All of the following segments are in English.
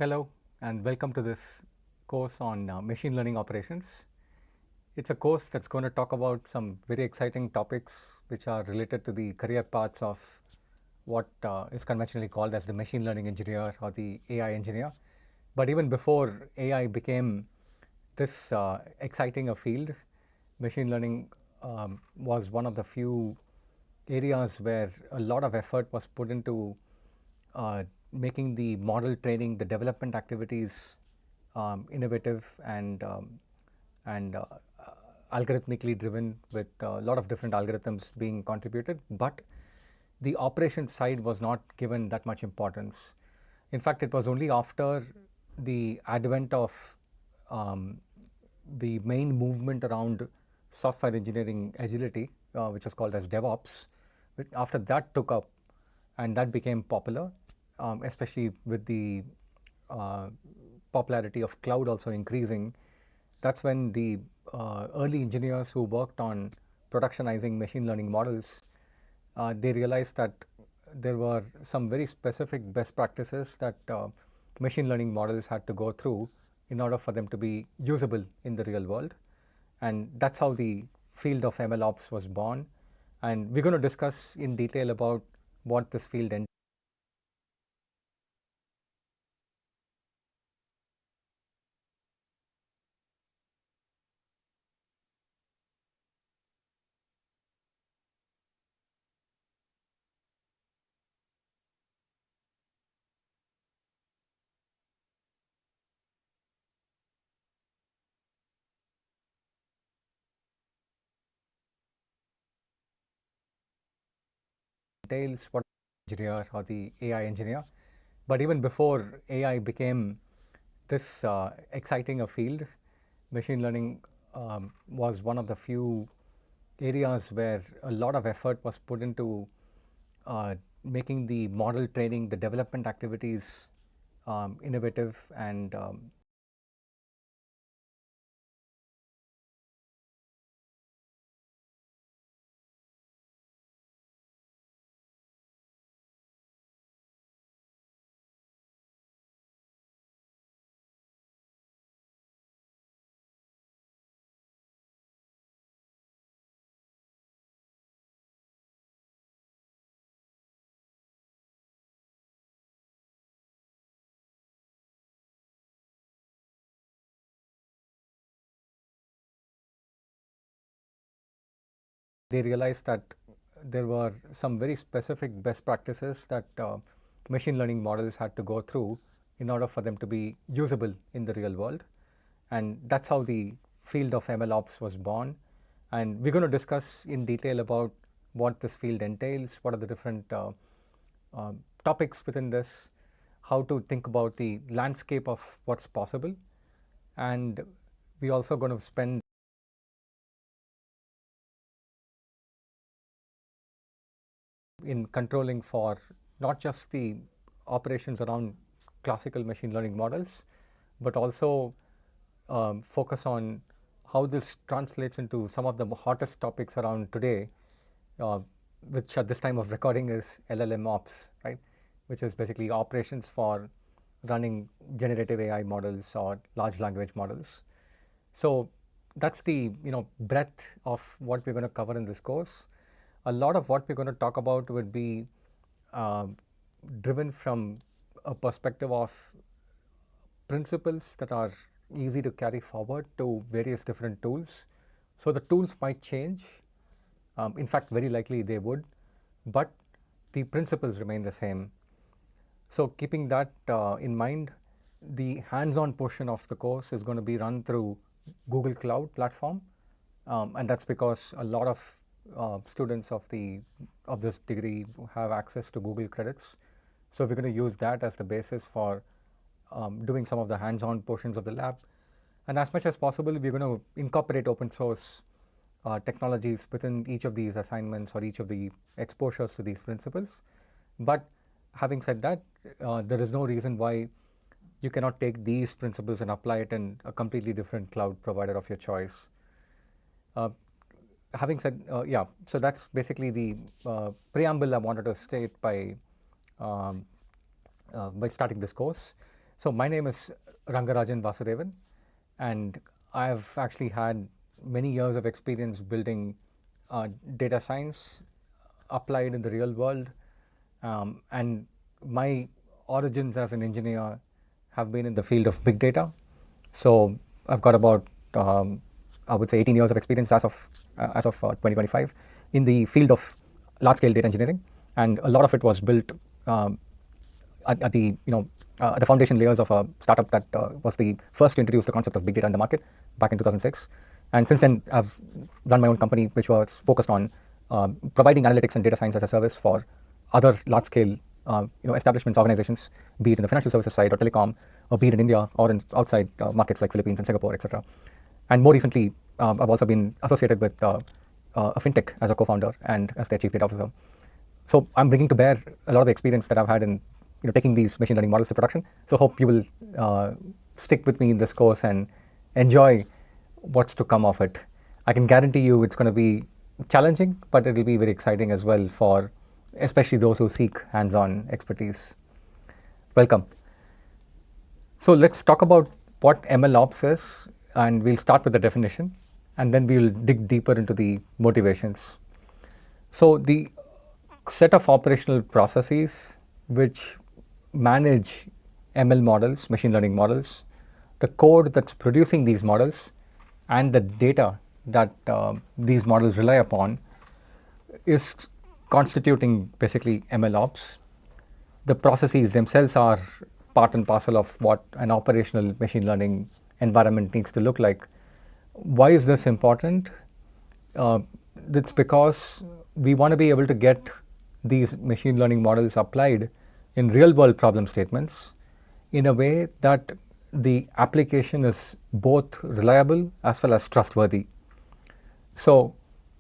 Hello and welcome to this course on machine learning operations. It's a course that's going to talk about some very exciting topics which are related to the career paths of what is conventionally called as the machine learning engineer or the AI engineer. But even before AI became this exciting a field, machine learning was one of the few areas where a lot of effort was put into making the model training, the development activities innovative and algorithmically driven, with a lot of different algorithms being contributed. But the operation side was not given that much importance. In fact, it was only after the advent of um, the main movement around software engineering agility, which was called as DevOps, after that took up and that became popular, especially with the uh, popularity of cloud also increasing. That's when the early engineers who worked on productionizing machine learning models, they realized that there were some very specific best practices that machine learning models had to go through in order for them to be usable in the real world. And that's how the field of MLOps was born. And we're going to discuss in detail about what this field entails, what engineer or the AI engineer. But even before AI became this exciting a field, machine learning was one of the few areas where a lot of effort was put into making the model training, the development activities innovative and they realized that there were some very specific best practices that machine learning models had to go through in order for them to be usable in the real world. And that's how the field of MLOps was born. And we're going to discuss in detail about what this field entails, what are the different topics within this, how to think about the landscape of what's possible. And we're also going to spend in controlling for not just the operations around classical machine learning models, but also focus on how this translates into some of the hottest topics around today, uh, which at this time of recording is LLM ops, right? Which is basically operations for running generative AI models or large language models. So that's the breadth of what we're going to cover in this course. A lot of what we're going to talk about would be uh, driven from a perspective of principles that are easy to carry forward to various different tools. So the tools might change. In fact, very likely they would, but the principles remain the same. So keeping that in mind, the hands-on portion of the course is going to be run through Google Cloud platform, and that's because a lot of students of this degree have access to Google credits. So we're going to use that as the basis for doing some of the hands-on portions of the lab. And as much as possible, we're going to incorporate open source technologies within each of these assignments or each of the exposures to these principles. But having said that, there is no reason why you cannot take these principles and apply it in a completely different cloud provider of your choice. Having said, yeah, so that's basically the preamble I wanted to state by starting this course. So my name is Rangarajan Vasudevan, and I've actually had many years of experience building data science applied in the real world. And my origins as an engineer have been in the field of big data. So I've got about I would say 18 years of experience as of 2025 in the field of large-scale data engineering, and a lot of it was built at the foundation layers of a startup that was the first to introduce the concept of big data in the market back in 2006. And since then, I've run my own company, which was focused on providing analytics and data science as a service for other large-scale establishments, organizations, be it in the financial services side or telecom, or be it in India or in outside markets like Philippines and Singapore, etc. And more recently, I've also been associated with a fintech as a co-founder and as their chief data officer. So I'm bringing to bear a lot of the experience that I've had in taking these machine learning models to production. So hope you will stick with me in this course and enjoy what's to come of it. I can guarantee you it's going to be challenging, but it'll be very exciting as well for especially those who seek hands-on expertise. Welcome. So let's talk about what MLOps is, and we'll start with the definition, and then we'll dig deeper into the motivations. So the set of operational processes which manage ML models, machine learning models, the code that's producing these models, and the data that these models rely upon is constituting basically MLOps. The processes themselves are part and parcel of what an operational machine learning environment needs to look like. Why is this important? It's because we want to be able to get these machine learning models applied in real world problem statements in a way that the application is both reliable as well as trustworthy. So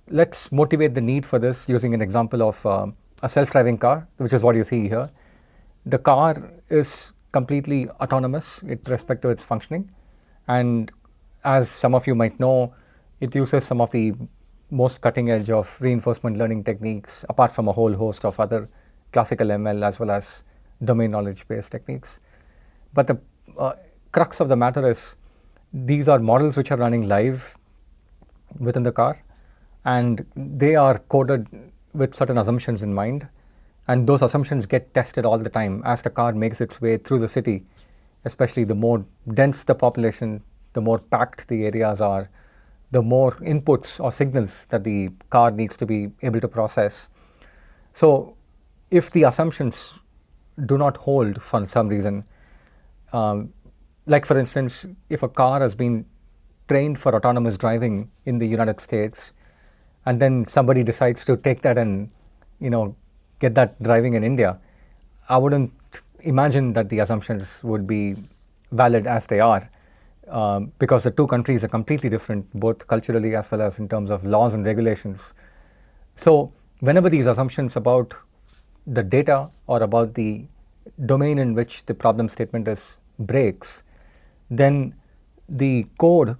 let's motivate the need for this using an example of a self-driving car, which is what you see here. The car is completely autonomous with respect to its functioning, and as some of you might know, it uses some of the most cutting edge of reinforcement learning techniques, apart from a whole host of other classical ML as well as domain knowledge based techniques. But the crux of the matter is these are models which are running live within the car, and they are coded with certain assumptions in mind, and those assumptions get tested all the time as the car makes its way through the city. Especially the more dense the population, the more packed the areas are, the more inputs or signals that the car needs to be able to process. So if the assumptions do not hold for some reason, like for instance, if a car has been trained for autonomous driving in the United States, and then somebody decides to take that and get that driving in India, I wouldn't imagine that the assumptions would be valid as they are, because the two countries are completely different, both culturally as well as in terms of laws and regulations. So whenever these assumptions about the data or about the domain in which the problem statement is breaks, then the code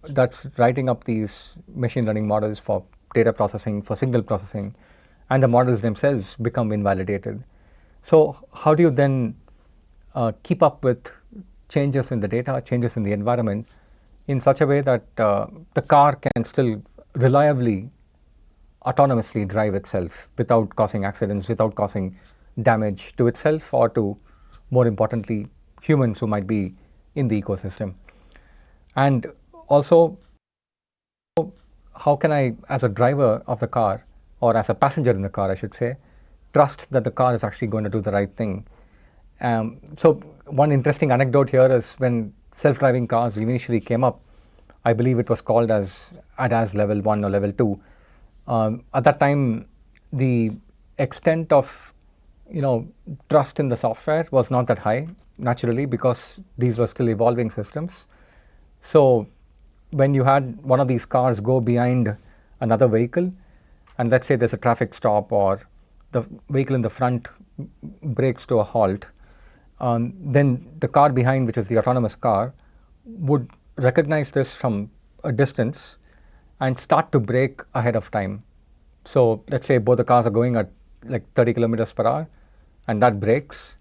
that's writing up these machine learning models for data processing, for signal processing, and the models themselves become invalidated. So how do you then keep up with changes in the data, changes in the environment in such a way that the car can still reliably, autonomously drive itself without causing accidents, without causing damage to itself or to, more importantly, humans who might be in the ecosystem? And also, how can I, as a driver of the car, or as a passenger in the car, I should say, trust that the car is actually going to do the right thing? So one interesting anecdote here is when self-driving cars initially came up, I believe it was called as ADAS level 1 or level 2. At that time, the extent of trust in the software was not that high, naturally, because these were still evolving systems. So when you had one of these cars go behind another vehicle, and let's say there's a traffic stop or the vehicle in the front brakes to a halt, then the car behind, which is the autonomous car, would recognize this from a distance and start to brake ahead of time. So let's say both the cars are going at like 30 kilometers per hour, and that brakes.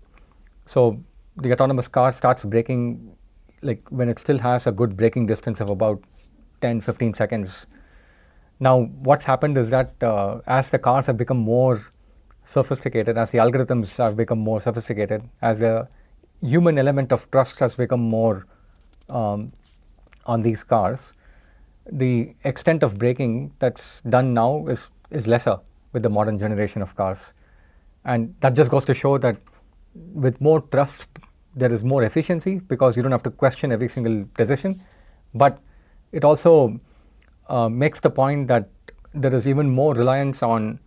So the autonomous car starts braking, like when it still has a good braking distance of about 10-15 seconds. Now, what's happened is that as the cars have become more sophisticated, as the algorithms have become more sophisticated, as the human element of trust has become more on these cars, the extent of braking that's done now is lesser with the modern generation of cars. And that just goes to show that with more trust, there is more efficiency because you don't have to question every single decision. But it also makes the point that there is even more reliance on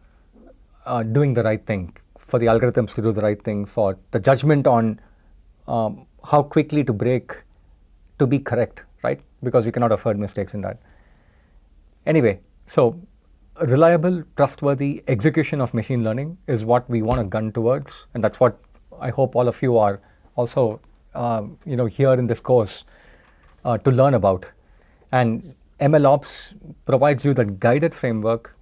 doing the right thing, for the algorithms to do the right thing, for the judgment on how quickly to brake to be correct, right? Because you cannot afford mistakes in that. Anyway, so reliable, trustworthy execution of machine learning is what we want to gun towards, and that's what I hope all of you are also here in this course to learn about. And MLOps provides you that guided framework,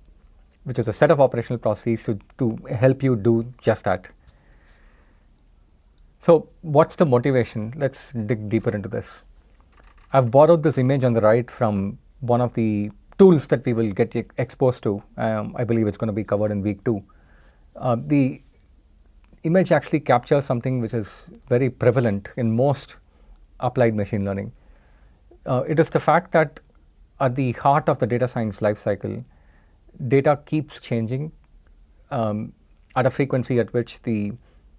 which is a set of operational processes to help you do just that. So what's the motivation? Let's dig deeper into this. I've borrowed this image on the right from one of the tools that we will get exposed to. I believe it's going to be covered in week 2. The image actually captures something which is very prevalent in most applied machine learning. It is the fact that at the heart of the data science lifecycle, data keeps changing at a frequency at which the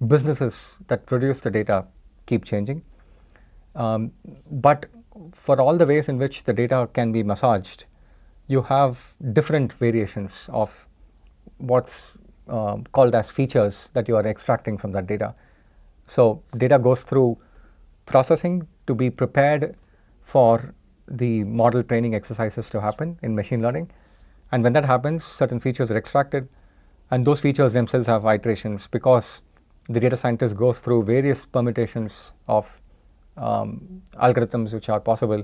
businesses that produce the data keep changing. But for all the ways in which the data can be massaged, you have different variations of what's called as features that you are extracting from that data. So data goes through processing to be prepared for the model training exercises to happen in machine learning. And when that happens, certain features are extracted, and those features themselves have iterations because the data scientist goes through various permutations of algorithms which are possible.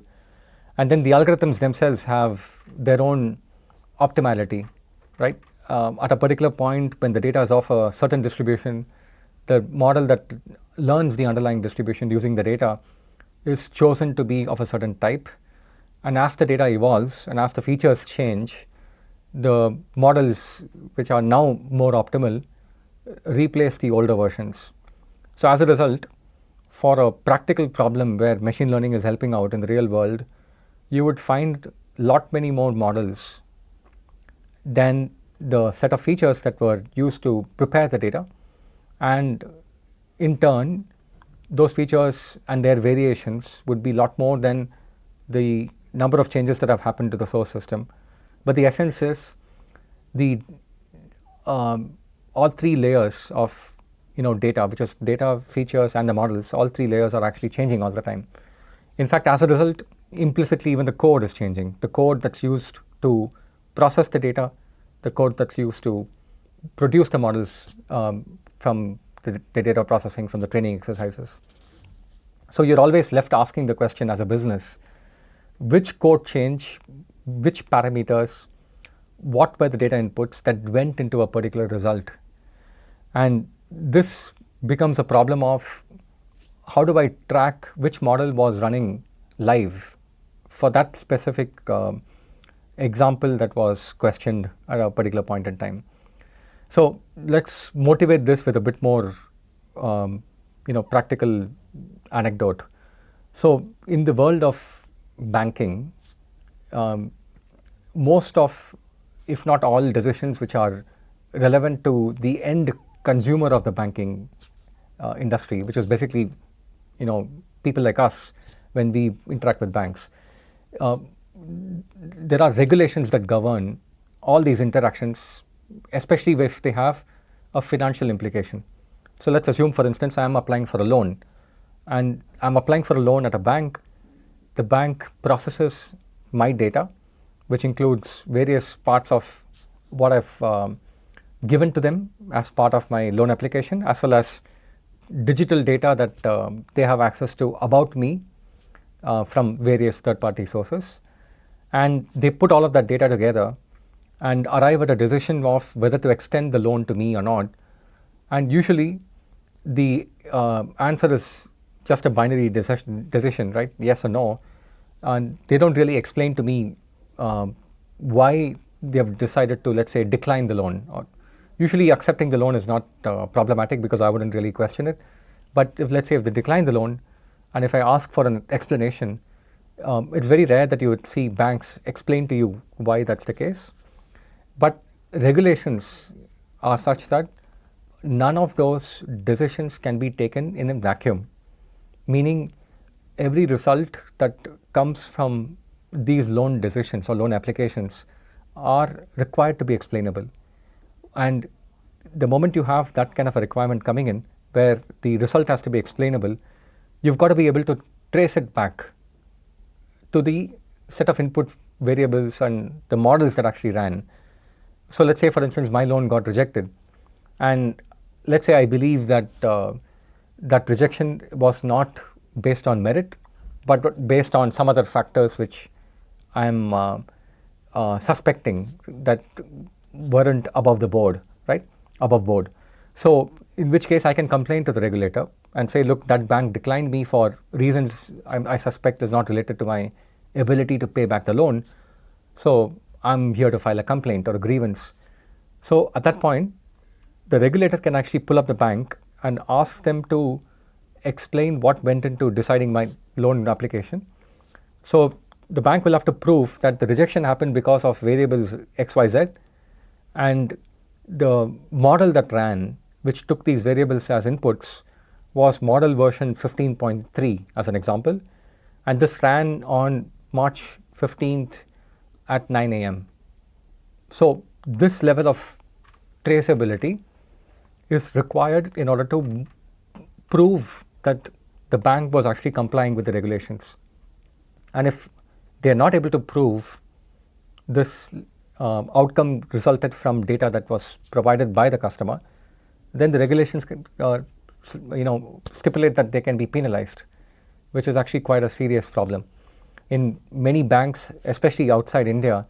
And then the algorithms themselves have their own optimality, right? At a particular point, when the data is of a certain distribution, the model that learns the underlying distribution using the data is chosen to be of a certain type. And as the data evolves and as the features change, the models which are now more optimal replace the older versions. So as a result, for a practical problem where machine learning is helping out in the real world, you would find lot many more models than the set of features that were used to prepare the data. And in turn, those features and their variations would be a lot more than the number of changes that have happened to the source system. But the essence is the all 3 layers of data, which is data, features, and the models, all 3 layers are actually changing all the time. In fact, as a result, implicitly even the code is changing. The code that's used to process the data, the code that's used to produce the models from the data processing from the training exercises. So you're always left asking the question as a business, which code change, which parameters, what were the data inputs that went into a particular result? And this becomes a problem of how do I track which model was running live for that specific example that was questioned at a particular point in time. So let's motivate this with a bit more practical anecdote. So in the world of banking, most of, if not all, decisions which are relevant to the end consumer of the banking industry, which is basically people like us when we interact with banks, there are regulations that govern all these interactions, especially if they have a financial implication. So let's assume, for instance, I am applying for a loan, and I'm applying for a loan at a bank. The bank processes my data, which includes various parts of what I've given to them as part of my loan application, as well as digital data that they have access to about me from various third-party sources. And they put all of that data together and arrive at a decision of whether to extend the loan to me or not. And usually the answer is just a binary decision, right? Yes or no. And they don't really explain to me why they have decided to, let's say, decline the loan. Or usually accepting the loan is not problematic because I wouldn't really question it. But if, let's say, if they decline the loan, and if I ask for an explanation, it's very rare that you would see banks explain to you why that's the case. But regulations are such that none of those decisions can be taken in a vacuum, meaning every result that comes from these loan decisions or loan applications are required to be explainable. And the moment you have that kind of a requirement coming in, where the result has to be explainable, you've got to be able to trace it back to the set of input variables and the models that actually ran. So let's say, for instance, my loan got rejected, and let's say I believe that that rejection was not based on merit, but based on some other factors which I'm suspecting that weren't above the board, right? Above board. So in which case I can complain to the regulator and say, look, that bank declined me for reasons I suspect is not related to my ability to pay back the loan. So I'm here to file a complaint or a grievance. So at that point, the regulator can actually pull up the bank and ask them to explain what went into deciding my loan application. So the bank will have to prove that the rejection happened because of variables XYZ, and the model that ran, which took these variables as inputs, was model version 15.3 as an example, and this ran on March 15th at 9 a.m. So this level of traceability is required in order to prove that the bank was actually complying with the regulations. And if they are not able to prove this outcome resulted from data that was provided by the customer, then the regulations can, stipulate that they can be penalized, which is actually quite a serious problem. In many banks, especially outside India,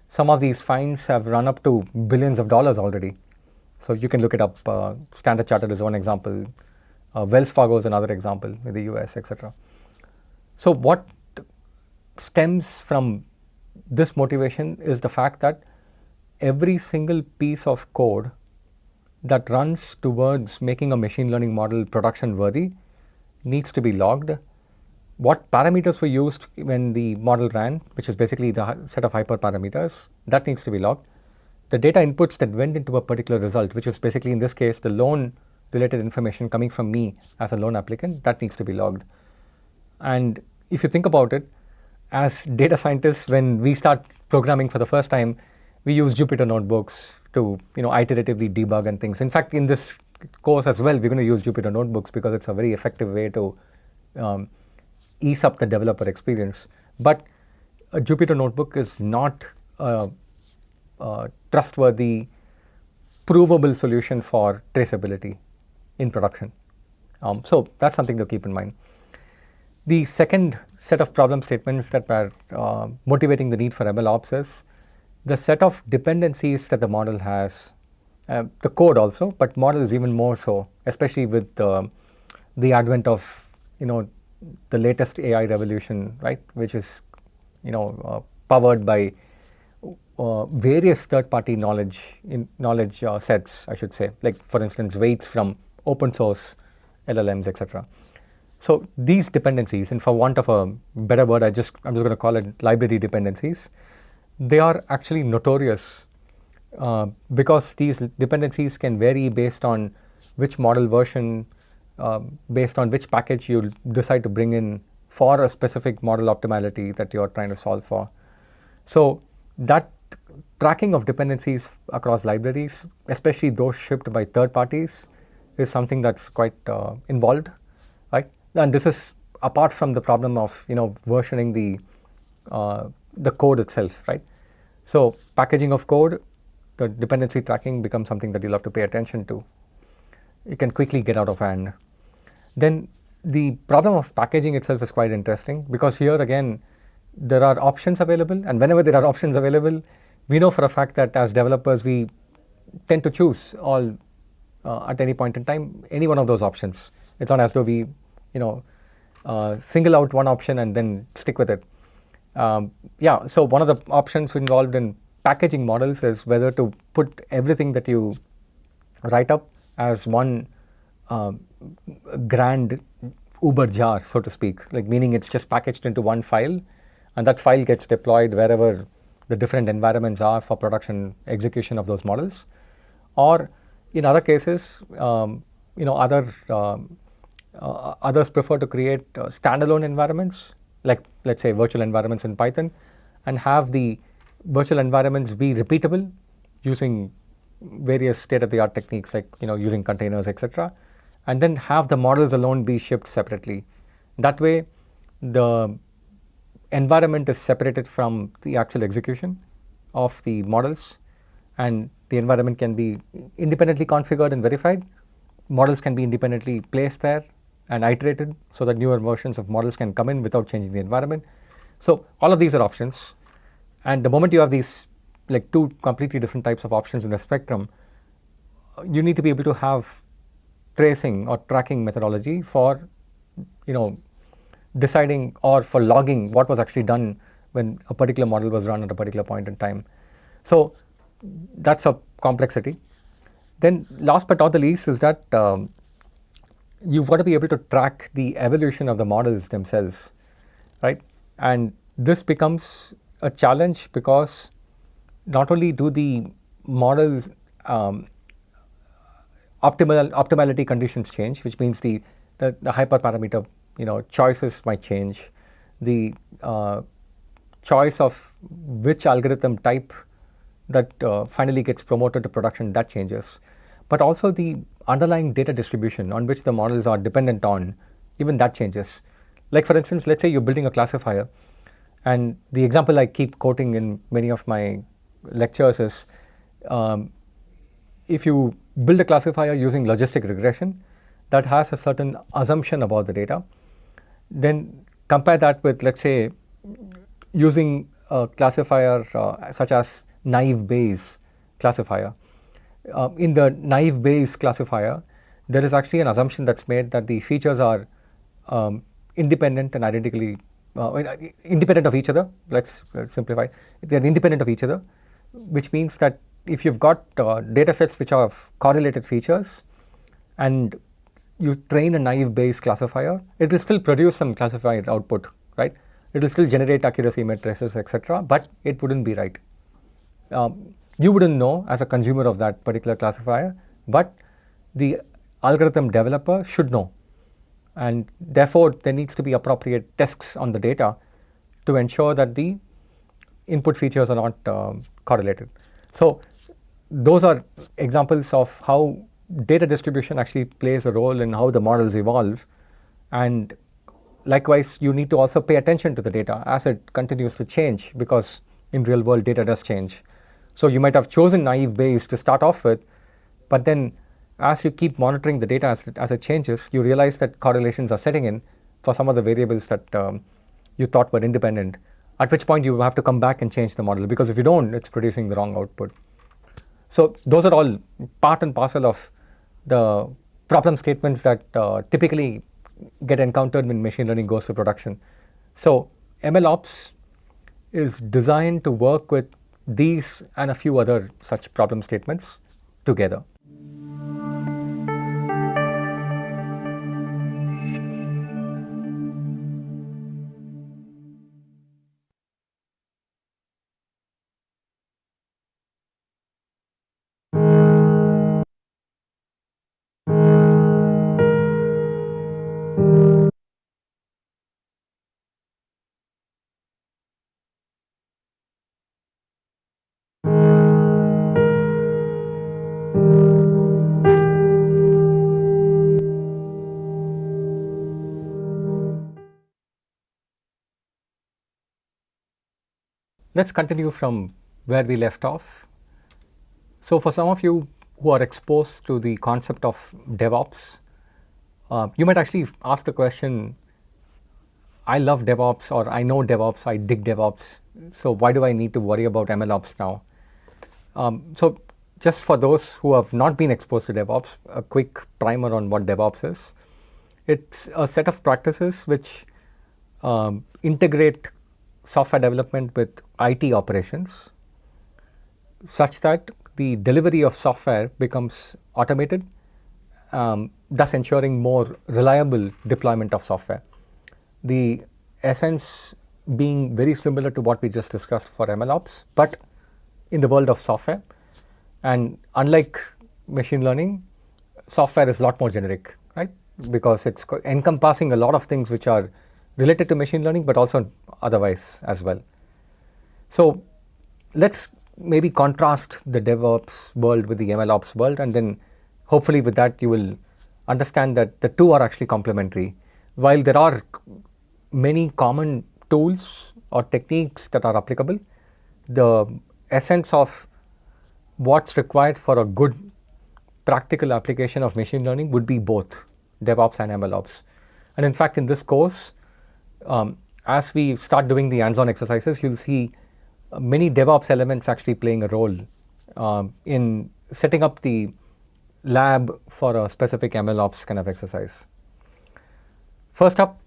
some of these fines have run up to billions of dollars already. So you can look it up. Standard Chartered is one example. Wells Fargo is another example in the US, etc. So what stems from this motivation is the fact that every single piece of code that runs towards making a machine learning model production worthy needs to be logged. What parameters were used when the model ran, which is basically the set of hyperparameters, that needs to be logged. The data inputs that went into a particular result, which is basically in this case the loan related information coming from me as a loan applicant, that needs to be logged. And if you think about it, as data scientists, when we start programming for the first time, we use Jupyter notebooks to iteratively debug and things. In fact, in this course as well, we're going to use Jupyter notebooks because it's a very effective way to ease up the developer experience. But a Jupyter notebook is not a trustworthy, provable solution for traceability in production. So that's something to keep in mind. The second set of problem statements that are motivating the need for MLOps is the set of dependencies that the model has, the code also, but model is even more so, especially with the advent of the latest AI revolution, right, which is powered by various third-party knowledge sets, I should say, like for instance weights from open source LLMs, etc. So these dependencies, and for want of a better word, I'm just going to call it library dependencies. They are actually notorious because these dependencies can vary based on which model version, based on which package you decide to bring in for a specific model optimality that you're trying to solve for. So that tracking of dependencies across libraries, especially those shipped by third parties, is something that's quite involved, right? And this is apart from the problem of versioning the code itself, right? So packaging of code, the dependency tracking becomes something that you'll have to pay attention to. It can quickly get out of hand. Then the problem of packaging itself is quite interesting because here again there are options available, and whenever there are options available, we know for a fact that as developers we tend to choose all at any point in time any one of those options. It's not as though we single out one option and then stick with it. Yeah, so one of the options involved in packaging models is whether to put everything that you write up as one uh, grand Uber jar, so to speak, like meaning it's just packaged into one file, and that file gets deployed wherever the different environments are for production execution of those models. Or in other cases, others prefer to create standalone environments, like let's say virtual environments in Python, and have the virtual environments be repeatable using various state-of-the-art techniques like using containers, etc., and then have the models alone be shipped separately. That way, the environment is separated from the actual execution of the models, and the environment can be independently configured and verified. Models can be independently placed there and iterated so that newer versions of models can come in without changing the environment. So all of these are options, and the moment you have these like two completely different types of options in the spectrum, you need to be able to have tracing or tracking methodology for deciding or for logging what was actually done when a particular model was run at a particular point in time. So that's a complexity. Then last but not the least is that you've got to be able to track the evolution of the models themselves, right? And this becomes a challenge because not only do the models optimality conditions change, which means the hyperparameter choices might change, the choice of which algorithm type that finally gets promoted to production, that changes, but also the underlying data distribution on which the models are dependent on, even that changes. Like for instance, let's say you're building a classifier, and the example I keep quoting in many of my lectures is if you build a classifier using logistic regression that has a certain assumption about the data, then compare that with, let's say, using a classifier such as naive Bayes classifier. In the naive Bayes classifier, there is actually an assumption that's made that the features are independent and identically independent of each other. Let's simplify. They're independent of each other, which means that if you've got data sets which are correlated features and you train a naive Bayes classifier, it will still produce some classified output, right? It will still generate accuracy matrices, etc., but it wouldn't be right. You wouldn't know as a consumer of that particular classifier, but the algorithm developer should know. And therefore, there needs to be appropriate tests on the data to ensure that the input features are not correlated. So those are examples of how data distribution actually plays a role in how the models evolve. And likewise, you need to also pay attention to the data as it continues to change, because in real world data does change. So you might have chosen naive Bayes to start off with, but then as you keep monitoring the data as it changes, you realize that correlations are setting in for some of the variables that you thought were independent, at which point you have to come back and change the model, because if you don't, it's producing the wrong output. So those are all part and parcel of the problem statements that typically get encountered when machine learning goes to production. So MLOps is designed to work with these and a few other such problem statements together. Let's continue from where we left off. So for some of you who are exposed to the concept of DevOps, you might actually ask the question, I love DevOps, or I know DevOps, I dig DevOps, so why do I need to worry about MLOps now? So just for those who have not been exposed to DevOps, a quick primer on what DevOps is. It's a set of practices which integrate software development with IT operations such that the delivery of software becomes automated, thus ensuring more reliable deployment of software. The essence being very similar to what we just discussed for MLOps, but in the world of software. And unlike machine learning, software is a lot more generic, right? Because it's encompassing a lot of things which are related to machine learning, but also otherwise as well. So let's maybe contrast the DevOps world with the MLOps world, and then hopefully with that you will understand that the two are actually complementary. While there are many common tools or techniques that are applicable, the essence of what's required for a good practical application of machine learning would be both DevOps and MLOps. And in fact, in this course, as we start doing the hands-on exercises, you'll see many DevOps elements actually playing a role in setting up the lab for a specific MLOps kind of exercise. First up,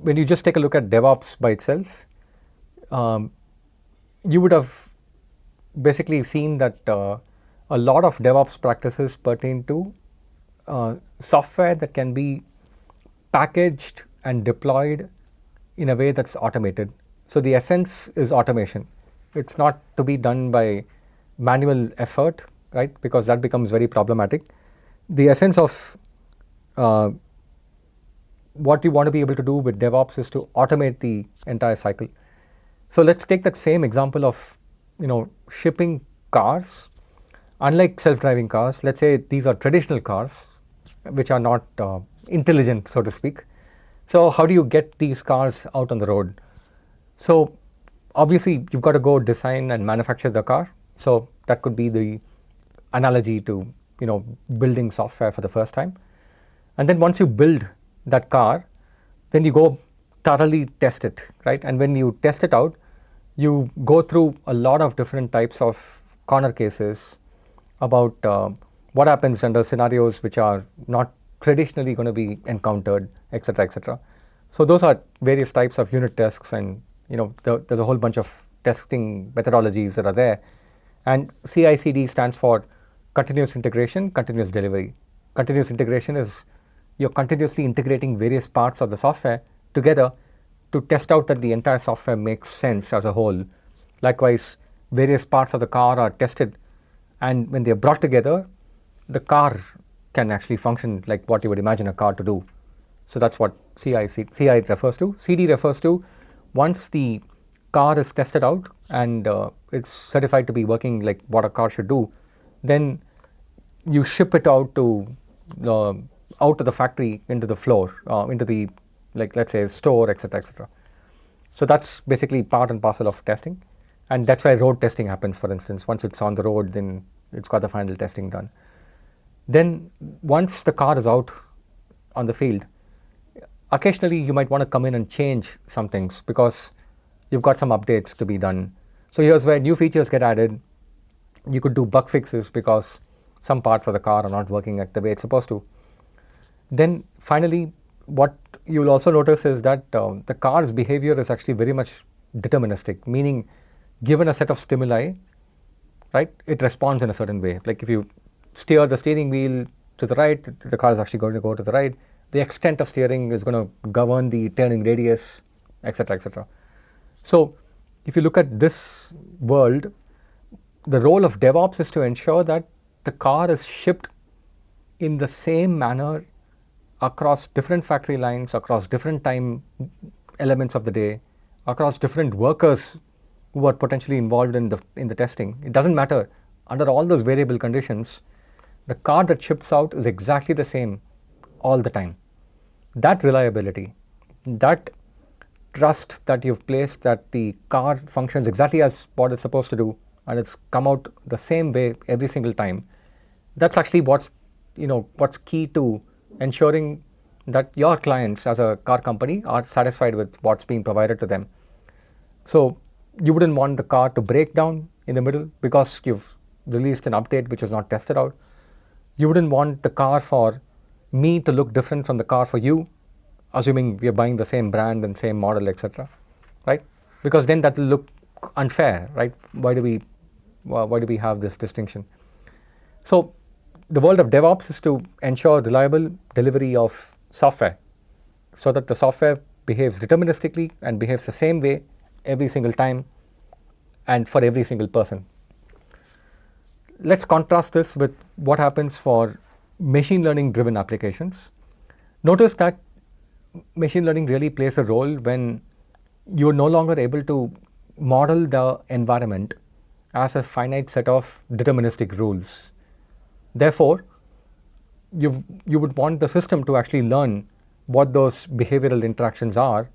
when you just take a look at DevOps by itself, you would have basically seen that a lot of DevOps practices pertain to software that can be packaged and deployed in a way that's automated. So the essence is automation. It's not to be done by manual effort, right? Because that becomes very problematic. The essence of what you want to be able to do with DevOps is to automate the entire cycle. So let's take that same example of, shipping cars. Unlike self-driving cars, let's say these are traditional cars, which are not intelligent, so to speak. So how do you get these cars out on the road? So obviously you've got to go design and manufacture the car. So that could be the analogy to, building software for the first time. And then once you build that car, then you go thoroughly test it, right? And when you test it out, you go through a lot of different types of corner cases about what happens under scenarios which are not traditionally going to be encountered, etc., etc. So those are various types of unit tests, and there's a whole bunch of testing methodologies that are there. And CI/CD stands for continuous integration, continuous delivery. Continuous integration is you're continuously integrating various parts of the software together to test out that the entire software makes sense as a whole. Likewise, various parts of the car are tested, and when they're brought together, the car can actually function like what you would imagine a car to do. So that's what CI refers to. CD refers to once the car is tested out and it's certified to be working like what a car should do, then you ship it out to the factory, into the floor, into the, let's say, store, etc., etc. So that's basically part and parcel of testing, and that's why road testing happens. For instance, once it's on the road, then it's got the final testing done. Then once the car is out on the field, occasionally you might want to come in and change some things because you've got some updates to be done. So here's where new features get added. You could do bug fixes because some parts of the car are not working the way it's supposed to. Then finally, what you'll also notice is that the car's behavior is actually very much deterministic, meaning given a set of stimuli, right, it responds in a certain way. Like if you steer the steering wheel to the right, the car is actually going to go to the right. The extent of steering is going to govern the turning radius, etc., etc. So if you look at this world, the role of DevOps is to ensure that the car is shipped in the same manner across different factory lines, across different time elements of the day, across different workers who are potentially involved in the testing. It doesn't matter. Under all those variable conditions, the car that ships out is exactly the same all the time. That reliability, that trust that you've placed that the car functions exactly as what it's supposed to do and it's come out the same way every single time, that's actually what's key to ensuring that your clients as a car company are satisfied with what's being provided to them. So you wouldn't want the car to break down in the middle because you've released an update which is not tested out. You wouldn't want the car for me to look different from the car for you, assuming we are buying the same brand and same model, etc., right? Because then that will look unfair, right? Why do we have this distinction? So the world of DevOps is to ensure reliable delivery of software so that the software behaves deterministically and behaves the same way every single time and for every single person. Let's contrast this with what happens for machine learning driven applications. Notice that machine learning really plays a role when you're no longer able to model the environment as a finite set of deterministic rules. Therefore, you would want the system to actually learn what those behavioral interactions are,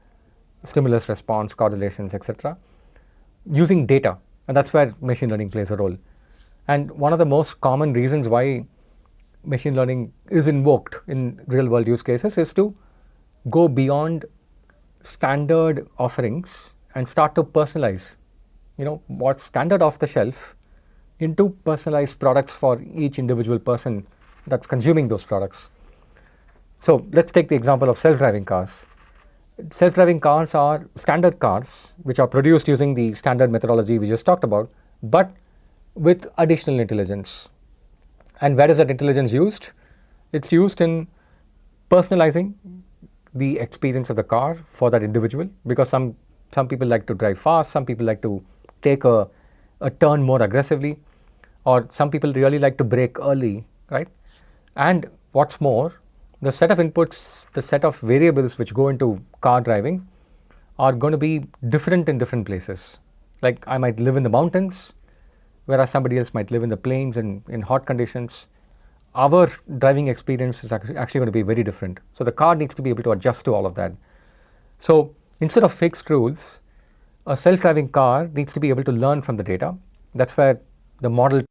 stimulus response, correlations, etc., using data. And that's where machine learning plays a role. And one of the most common reasons why machine learning is invoked in real world use cases is to go beyond standard offerings and start to personalize, what's standard off the shelf into personalized products for each individual person that's consuming those products. So let's take the example of self-driving cars. Self-driving cars are standard cars which are produced using the standard methodology we just talked about, but with additional intelligence. And where is that intelligence used? It's used in personalizing the experience of the car for that individual, because some people like to drive fast, some people like to take a turn more aggressively, or some people really like to brake early, right? And what's more, the set of inputs, the set of variables which go into car driving are going to be different in different places. Like I might live in the mountains, whereas somebody else might live in the plains and in hot conditions. Our driving experience is actually going to be very different. So the car needs to be able to adjust to all of that. So instead of fixed rules, a self-driving car needs to be able to learn from the data. That's where the model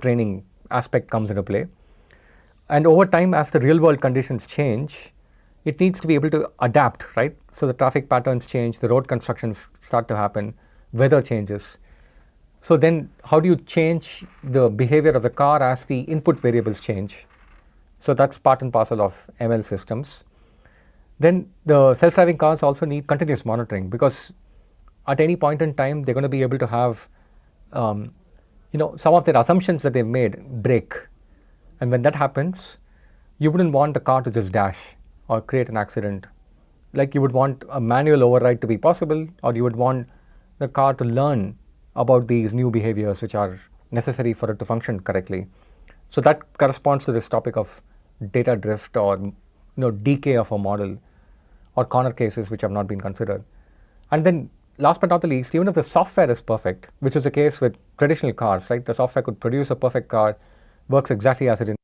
training aspect comes into play. And over time, as the real world conditions change, it needs to be able to adapt, right? So the traffic patterns change, the road constructions start to happen, weather changes. So then how do you change the behavior of the car as the input variables change? So that's part and parcel of ML systems. Then the self-driving cars also need continuous monitoring, because at any point in time, they're going to be able to have, um, some of their assumptions that they've made break. And when that happens, you wouldn't want the car to just dash or create an accident. Like you would want a manual override to be possible, or you would want the car to learn about these new behaviors which are necessary for it to function correctly. So that corresponds to this topic of data drift, or decay of a model, or corner cases which have not been considered. And then last but not the least, even if the software is perfect, which is the case with traditional cars, right? The software could produce a perfect car, works exactly as it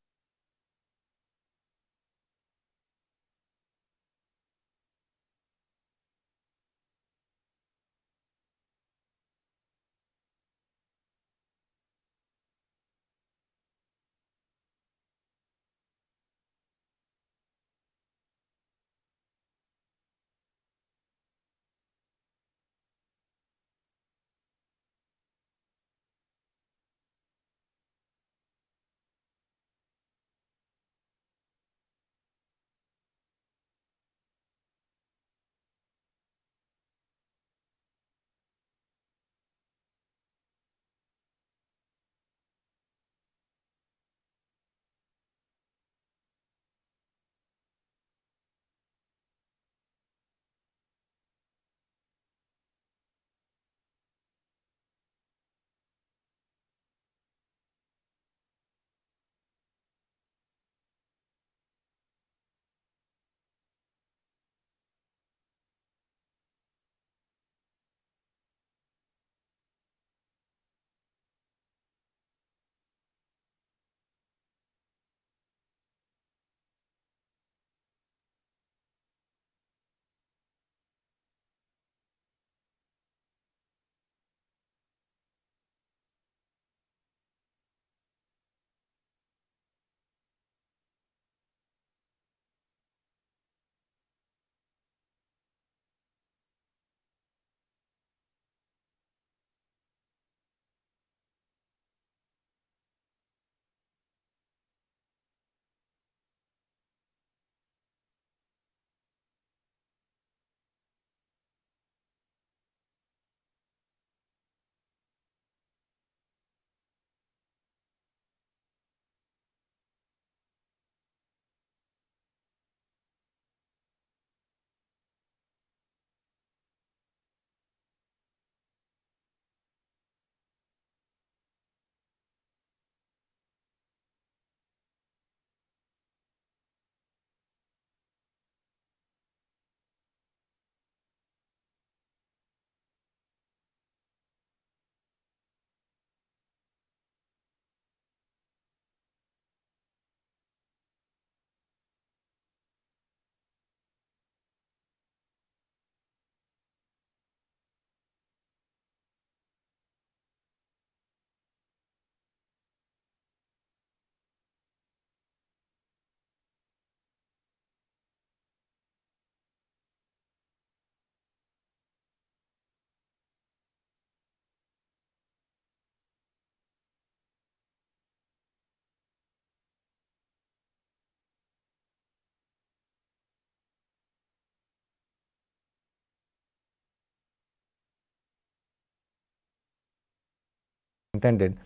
intended.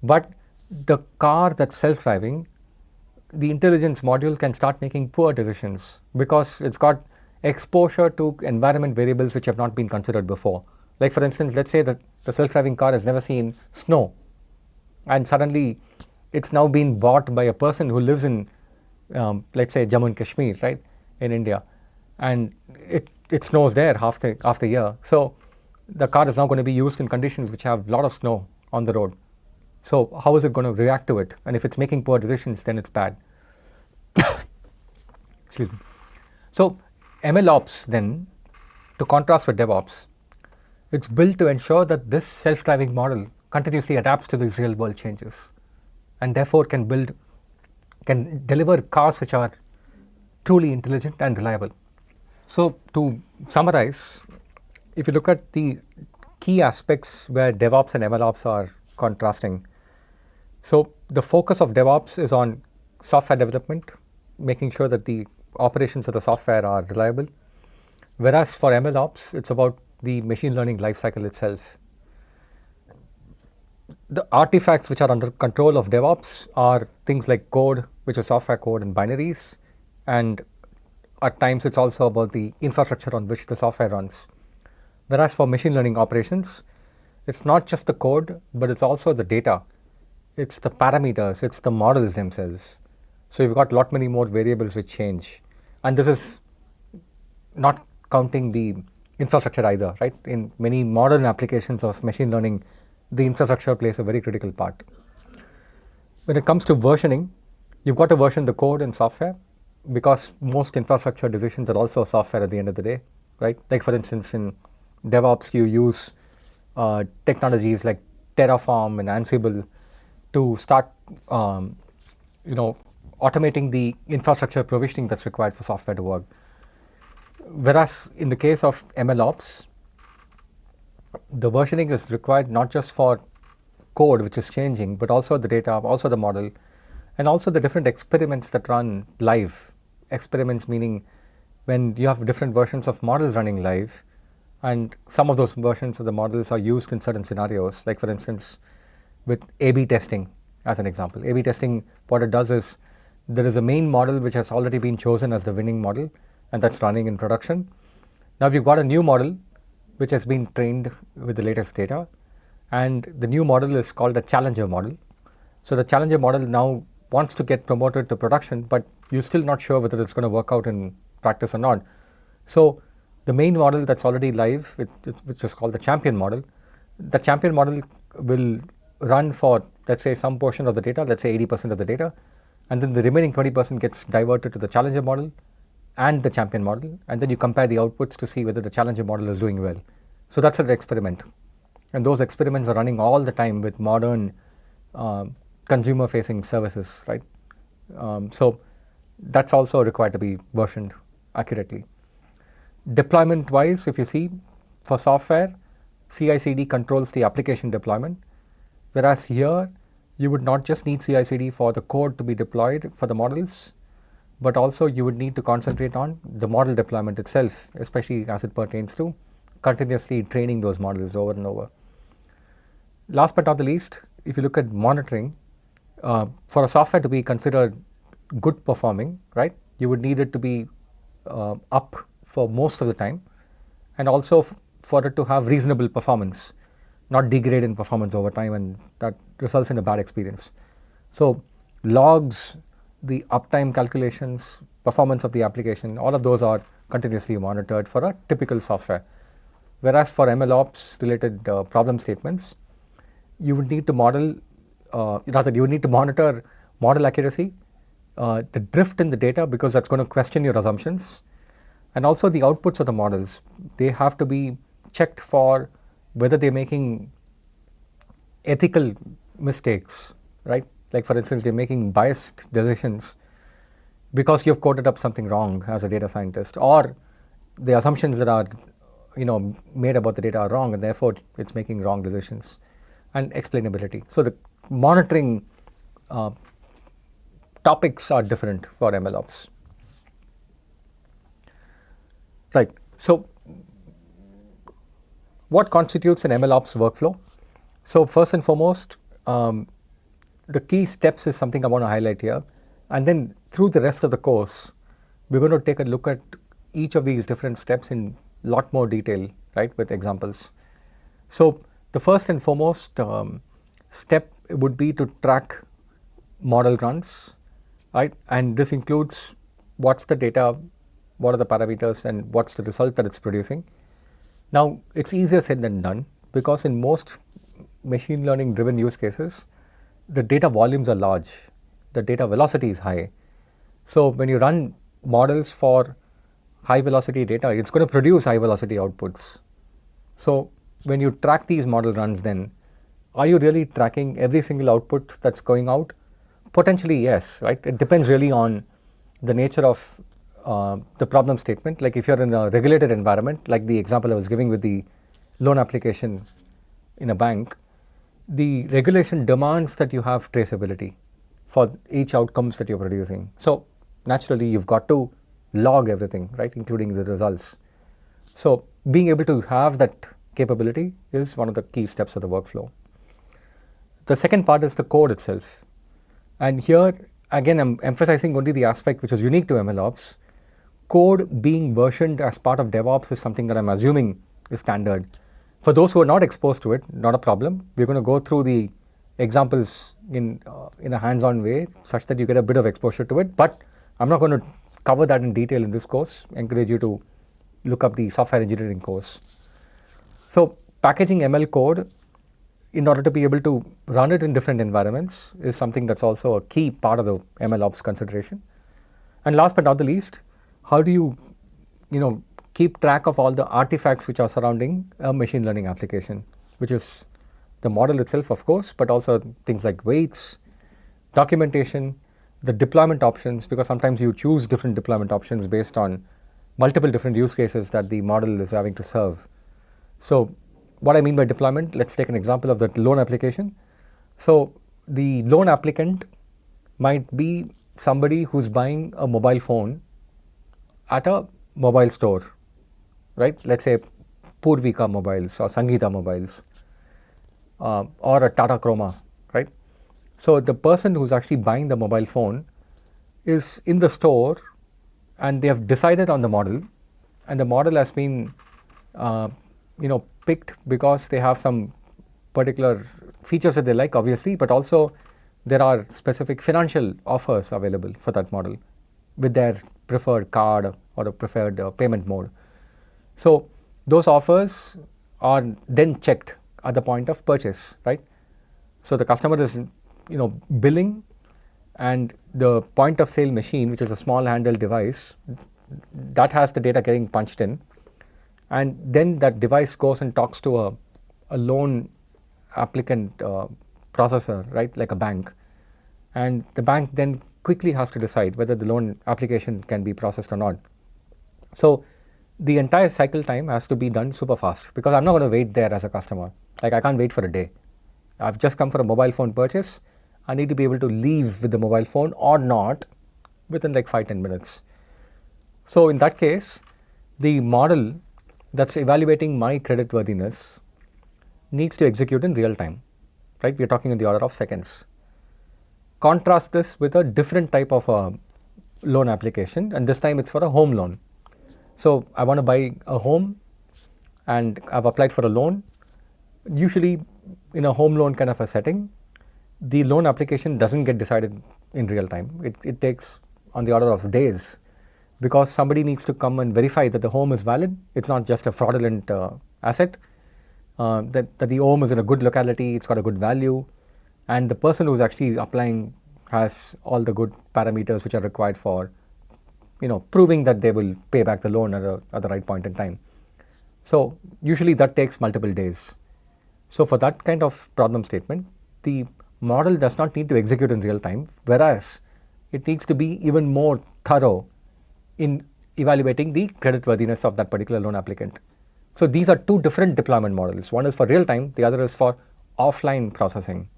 But the car that's self-driving, the intelligence module can start making poor decisions because it's got exposure to environment variables which have not been considered before. Like for instance, let's say that the self-driving car has never seen snow, and suddenly it's now been bought by a person who lives in, let's say, Jammu and Kashmir, right, in India, and it snows there half the year. So the car is now going to be used in conditions which have a lot of snow on the road. So how is it going to react to it? And if it's making poor decisions, then it's bad. Excuse me. So MLOps then, to contrast with DevOps, it's built to ensure that this self-driving model continuously adapts to these real-world changes, and therefore can deliver cars which are truly intelligent and reliable. So to summarize, if you look at the key aspects where DevOps and MLOps are contrasting, so the focus of DevOps is on software development, making sure that the operations of the software are reliable, whereas for MLOps, it's about the machine learning lifecycle itself. The artifacts which are under control of DevOps are things like code, which is software code and binaries, and at times it's also about the infrastructure on which the software runs. Whereas for machine learning operations, it's not just the code, but it's also the data. It's the parameters, it's the models themselves. So you've got a lot many more variables which change. And this is not counting the infrastructure either, right? In many modern applications of machine learning, the infrastructure plays a very critical part. When it comes to versioning, you've got to version the code and software because most infrastructure decisions are also software at the end of the day, right? Like for instance, in DevOps, you use technologies like Terraform and Ansible to start, automating the infrastructure provisioning that's required for software to work. Whereas in the case of MLOps, the versioning is required not just for code which is changing, but also the data, also the model, and also the different experiments that run live. Experiments meaning when you have different versions of models running live, and some of those versions of the models are used in certain scenarios, like for instance, with A/B testing as an example. A/B testing, what it does is there is a main model which has already been chosen as the winning model, and that's running in production. Now you've got a new model which has been trained with the latest data, and the new model is called a challenger model. So the challenger model now wants to get promoted to production, but you're still not sure whether it's going to work out in practice or not. So the main model that's already live, which is called the champion model, the champion model will run for, let's say, some portion of the data, let's say 80% of the data, and then the remaining 20% gets diverted to the challenger model and the champion model, and then you compare the outputs to see whether the challenger model is doing well. So that's an experiment, and those experiments are running all the time with modern consumer-facing services, right? So that's also required to be versioned accurately. Deployment-wise, if you see, for software, CI/CD controls the application deployment, whereas here you would not just need CI/CD for the code to be deployed for the models, but also you would need to concentrate on the model deployment itself, especially as it pertains to continuously training those models over and over. Last but not the least, if you look at monitoring, for a software to be considered good performing, right, you would need it to be up for most of the time, and also for it to have reasonable performance, not degrade in performance over time, and that results in a bad experience. So logs, the uptime calculations, performance of the application, all of those are continuously monitored for a typical software. Whereas for MLOps related problem statements, you would need to monitor model accuracy, the drift in the data, because that's going to question your assumptions, and also the outputs of the models. They have to be checked for whether they're making ethical mistakes, right? Like for instance, they're making biased decisions because you've coded up something wrong as a data scientist, or the assumptions that are made about the data are wrong, and therefore it's making wrong decisions. And explainability. So the monitoring topics are different for MLOps. Right. So what constitutes an MLOps workflow? So first and foremost, the key steps is something I want to highlight here. And then through the rest of the course, we're going to take a look at each of these different steps in a lot more detail, right, with examples. So the first and foremost step would be to track model runs, right? And this includes what's the data, what are the parameters, and what's the result that it's producing. Now, it's easier said than done because in most machine learning driven use cases, the data volumes are large, the data velocity is high. So when you run models for high velocity data, it's going to produce high velocity outputs. So when you track these model runs, then are you really tracking every single output that's going out? Potentially, yes, right? It depends really on the nature of the problem statement. Like if you're in a regulated environment, like the example I was giving with the loan application in a bank, the regulation demands that you have traceability for each outcomes that you're producing. So naturally, you've got to log everything, right, including the results. So being able to have that capability is one of the key steps of the workflow. The second part is the code itself. And here, again, I'm emphasizing only the aspect which is unique to MLOps. Code being versioned as part of DevOps is something that I'm assuming is standard. For those who are not exposed to it, not a problem. We're going to go through the examples in a hands-on way such that you get a bit of exposure to it. But I'm not going to cover that in detail in this course. I encourage you to look up the software engineering course. So packaging ML code in order to be able to run it in different environments is something that's also a key part of the MLOps consideration. And last but not the least, how do you keep track of all the artifacts which are surrounding a machine learning application, which is the model itself, of course, but also things like weights, documentation, the deployment options, because sometimes you choose different deployment options based on multiple different use cases that the model is having to serve. So what I mean by deployment, let's take an example of the loan application. So the loan applicant might be somebody who's buying a mobile phone at a mobile store, right? Let's say Purvika Mobiles or Sangeeta Mobiles or a Tata Chroma, right? So the person who's actually buying the mobile phone is in the store and they have decided on the model, and the model has been picked because they have some particular features that they like, obviously, but also there are specific financial offers available for that model with their preferred card or a preferred payment mode. So those offers are then checked at the point of purchase, right? So the customer is billing, and the point of sale machine, which is a small handheld device, that has the data getting punched in, and then that device goes and talks to a loan applicant processor, right, like a bank, and the bank then quickly has to decide whether the loan application can be processed or not. So the entire cycle time has to be done super fast because I'm not going to wait there as a customer. Like I can't wait for a day. I've just come for a mobile phone purchase. I need to be able to leave with the mobile phone or not within like 5-10 minutes. So in that case, the model that's evaluating my creditworthiness needs to execute in real time, right? We're talking in the order of seconds. Contrast this with a different type of a loan application, and this time it's for a home loan. So I want to buy a home and I've applied for a loan. Usually in a home loan kind of a setting, the loan application doesn't get decided in real time. It takes on the order of days because somebody needs to come and verify that the home is valid. It's not just a fraudulent asset, that the home is in a good locality, it's got a good value, and the person who's actually applying has all the good parameters which are required for proving that they will pay back the loan at the right point in time. So usually that takes multiple days. So for that kind of problem statement, the model does not need to execute in real time, whereas it needs to be even more thorough in evaluating the creditworthiness of that particular loan applicant. So these are two different deployment models. One is for real time, the other is for offline processing.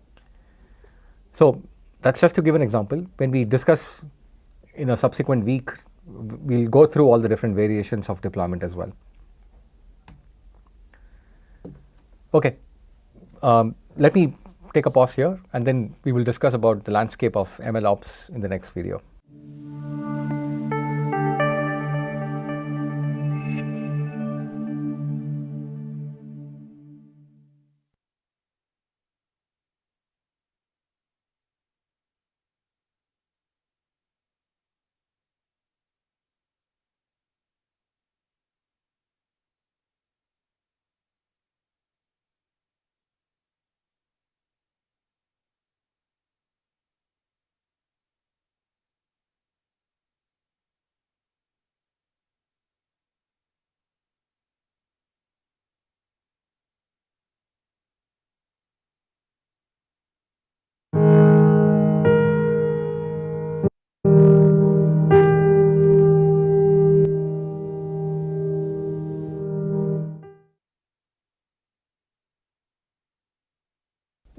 So that's just to give an example. When we discuss in a subsequent week, we'll go through all the different variations of deployment as well. Okay, let me take a pause here, and then we will discuss about the landscape of MLOps in the next video.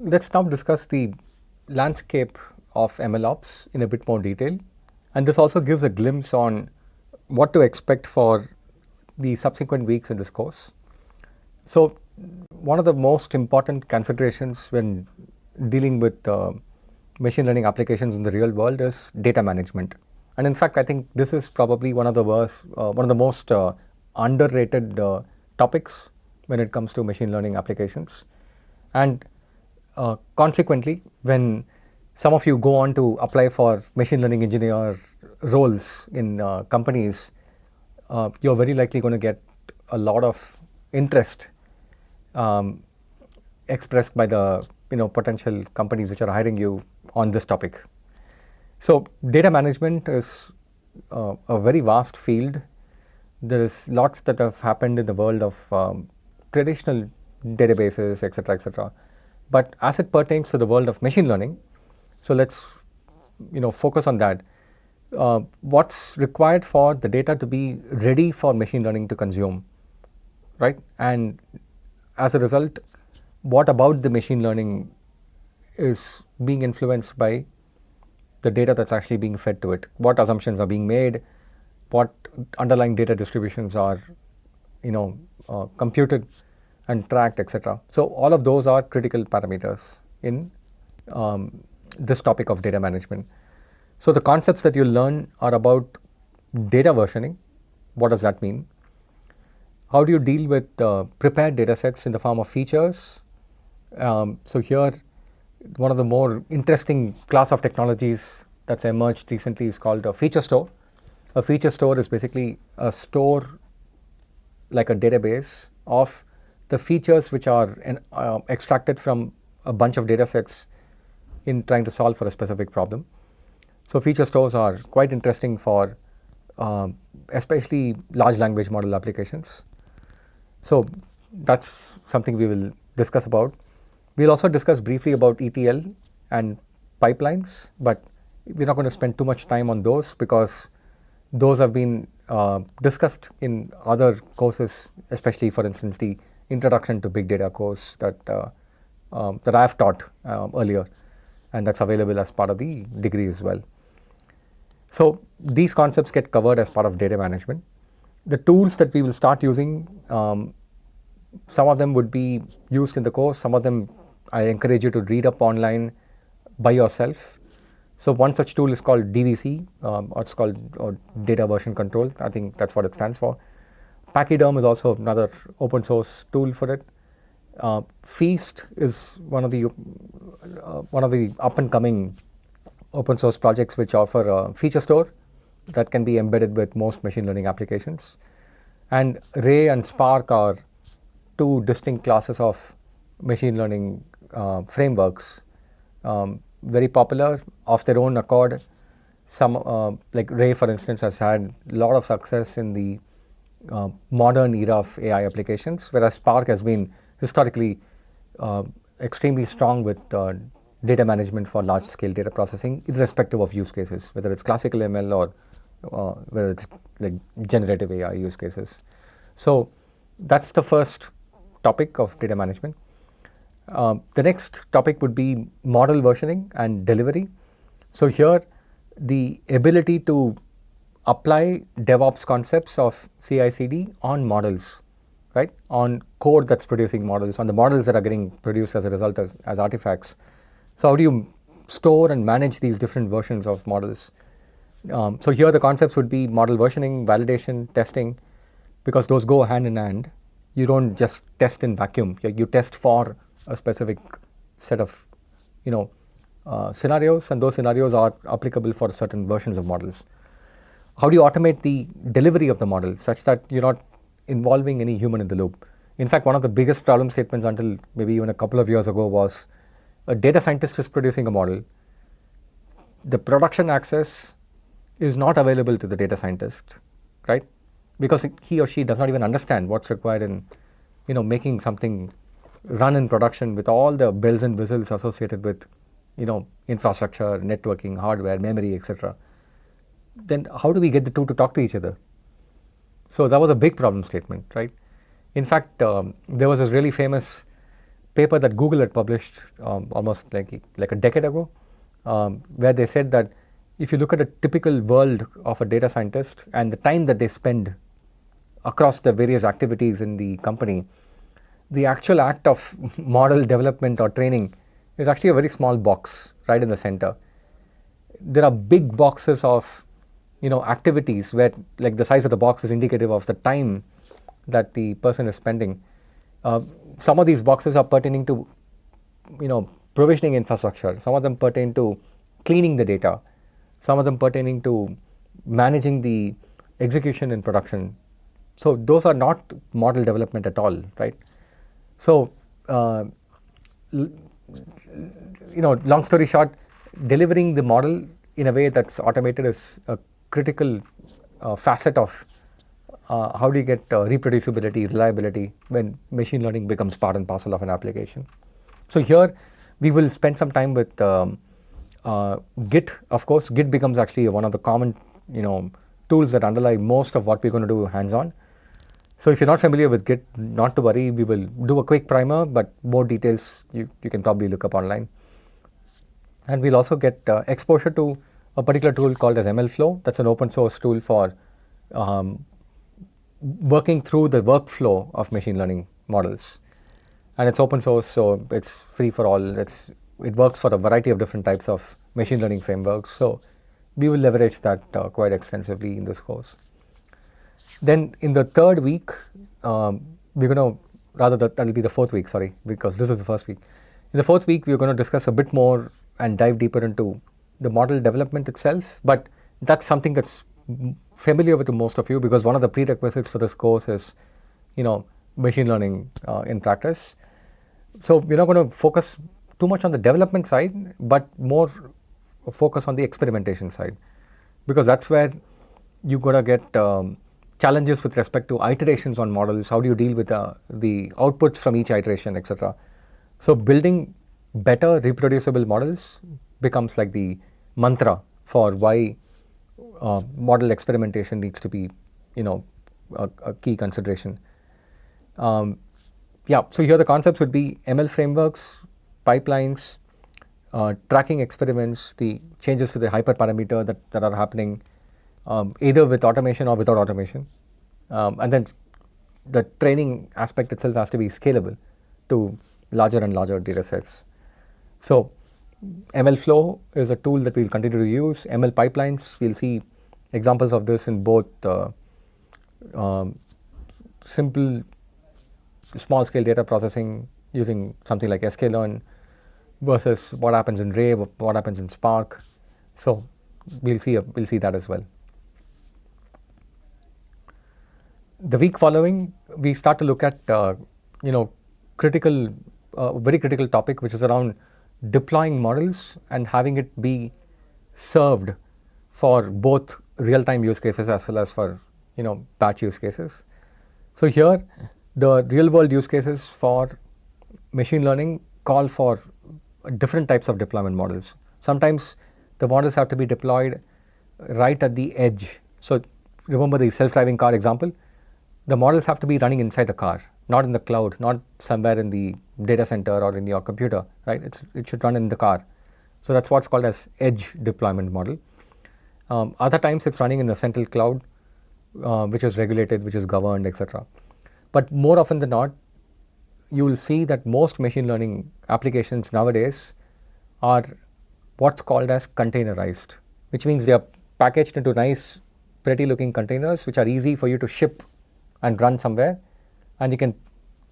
Let's now discuss the landscape of MLOps in a bit more detail, and this also gives a glimpse on what to expect for the subsequent weeks in this course. So one of the most important considerations when dealing with machine learning applications in the real world is data management. And in fact, I think this is probably one of the most underrated topics when it comes to machine learning applications. And consequently, when some of you go on to apply for machine learning engineer roles in companies, you're very likely going to get a lot of interest expressed by the potential companies which are hiring you on this topic. So data management is a very vast field. There is lots that have happened in the world of traditional databases, etc., etc. But as it pertains to the world of machine learning, so let's focus on that. What's required for the data to be ready for machine learning to consume, right? And as a result, what about the machine learning is being influenced by the data that's actually being fed to it? What assumptions are being made? What underlying data distributions are computed and tracked, etc. So all of those are critical parameters in this topic of data management. So the concepts that you learn are about data versioning. What does that mean? How do you deal with prepared data sets in the form of features? So here, one of the more interesting class of technologies that's emerged recently is called a feature store. A feature store is basically a store like a database of the features which are extracted from a bunch of data sets in trying to solve for a specific problem. So feature stores are quite interesting for especially large language model applications. So that's something we will discuss about. We'll also discuss briefly about ETL and pipelines, but we're not going to spend too much time on those because those have been discussed in other courses, especially, for instance, the Introduction to Big Data course that I have taught earlier, and that's available as part of the degree as well. So these concepts get covered as part of data management. The tools that we will start using, some of them would be used in the course, some of them I encourage you to read up online by yourself. So one such tool is called DVC, or it's called Data Version Control. I think that's what it stands for. Pachyderm is also another open source tool for it. Feast is one of the up and coming open source projects which offer a feature store that can be embedded with most machine learning applications. And Ray and Spark are two distinct classes of machine learning frameworks, very popular of their own accord. Some like Ray, for instance, has had a lot of success in the modern era of AI applications, whereas Spark has been historically extremely strong with data management for large-scale data processing, irrespective of use cases, whether it's classical ML or whether it's like generative AI use cases. So that's the first topic of data management. The next topic would be model versioning and delivery. So here, the ability to apply DevOps concepts of CI/CD on models right, on code that's producing models, on the models that are getting produced as a result as artifacts. So how do you store and manage these different versions of models? So here the concepts would be model versioning, validation, testing, because those go hand in hand. You don't just test in vacuum. You test for a specific set of, scenarios, and those scenarios are applicable for certain versions of models. How do you automate the delivery of the model such that you're not involving any human in the loop? In fact, one of the biggest problem statements until maybe even a couple of years ago was a data scientist is producing a model. The production access is not available to the data scientist, right? Because he or she does not even understand what's required in, making something run in production with all the bells and whistles associated with, infrastructure, networking, hardware, memory, etc. Then how do we get the two to talk to each other? So that was a big problem statement, right? In fact, there was this really famous paper that Google had published almost like a decade ago, where they said that if you look at a typical world of a data scientist and the time that they spend across the various activities in the company, the actual act of model development or training is actually a very small box right in the center. There are big boxes of activities where like the size of the box is indicative of the time that the person is spending. Some of these boxes are pertaining to provisioning infrastructure. Some of them pertain to cleaning the data. Some of them pertaining to managing the execution in production. So those are not model development at all, right? So long story short, delivering the model in a way that's automated is a critical facet of how do you get reproducibility, reliability when machine learning becomes part and parcel of an application. So here we will spend some time with Git. Of course, Git becomes actually one of the common tools that underlie most of what we're going to do hands-on. So if you're not familiar with Git, not to worry, we will do a quick primer, but more details you can probably look up online. And we'll also get exposure to a particular tool called as MLflow. That's an open source tool for working through the workflow of machine learning models. And it's open source, so it's free for all. It works for a variety of different types of machine learning frameworks. So we will leverage that quite extensively in this course. Then in the third week, we're going to, that'll be the fourth week, sorry, because this is the first week. In the fourth week, we're going to discuss a bit more and dive deeper into the model development itself. But that's something that's familiar with most of you, because one of the prerequisites for this course is, machine learning in practice. So we're not going to focus too much on the development side, but more focus on the experimentation side, because that's where you're going to get challenges with respect to iterations on models. How do you deal with the outputs from each iteration, etc. So building better reproducible models becomes like the mantra for why model experimentation needs to be, a key consideration. So here the concepts would be ML frameworks, pipelines, tracking experiments, the changes to the hyperparameter that are happening, either with automation or without automation. And then the training aspect itself has to be scalable to larger and larger data sets. So MLflow is a tool that we'll continue to use. ML pipelines, we'll see examples of this in both simple small scale data processing using something like sklearn versus what happens in Ray, what happens in Spark. So we'll see that as well. The week following, we start to look at very critical topic, which is around deploying models and having it be served for both real-time use cases as well as for batch use cases. So here, the real-world use cases for machine learning call for different types of deployment models. Sometimes the models have to be deployed right at the edge. So remember the self-driving car example? The models have to be running inside the car, not in the cloud, not somewhere in the data center or in your computer, right? It should run in the car. So that's what's called as edge deployment model. Other times it's running in the central cloud, which is regulated, which is governed, etc. But more often than not, you will see that most machine learning applications nowadays are what's called as containerized, which means they are packaged into nice, pretty looking containers, which are easy for you to ship and run somewhere. And you can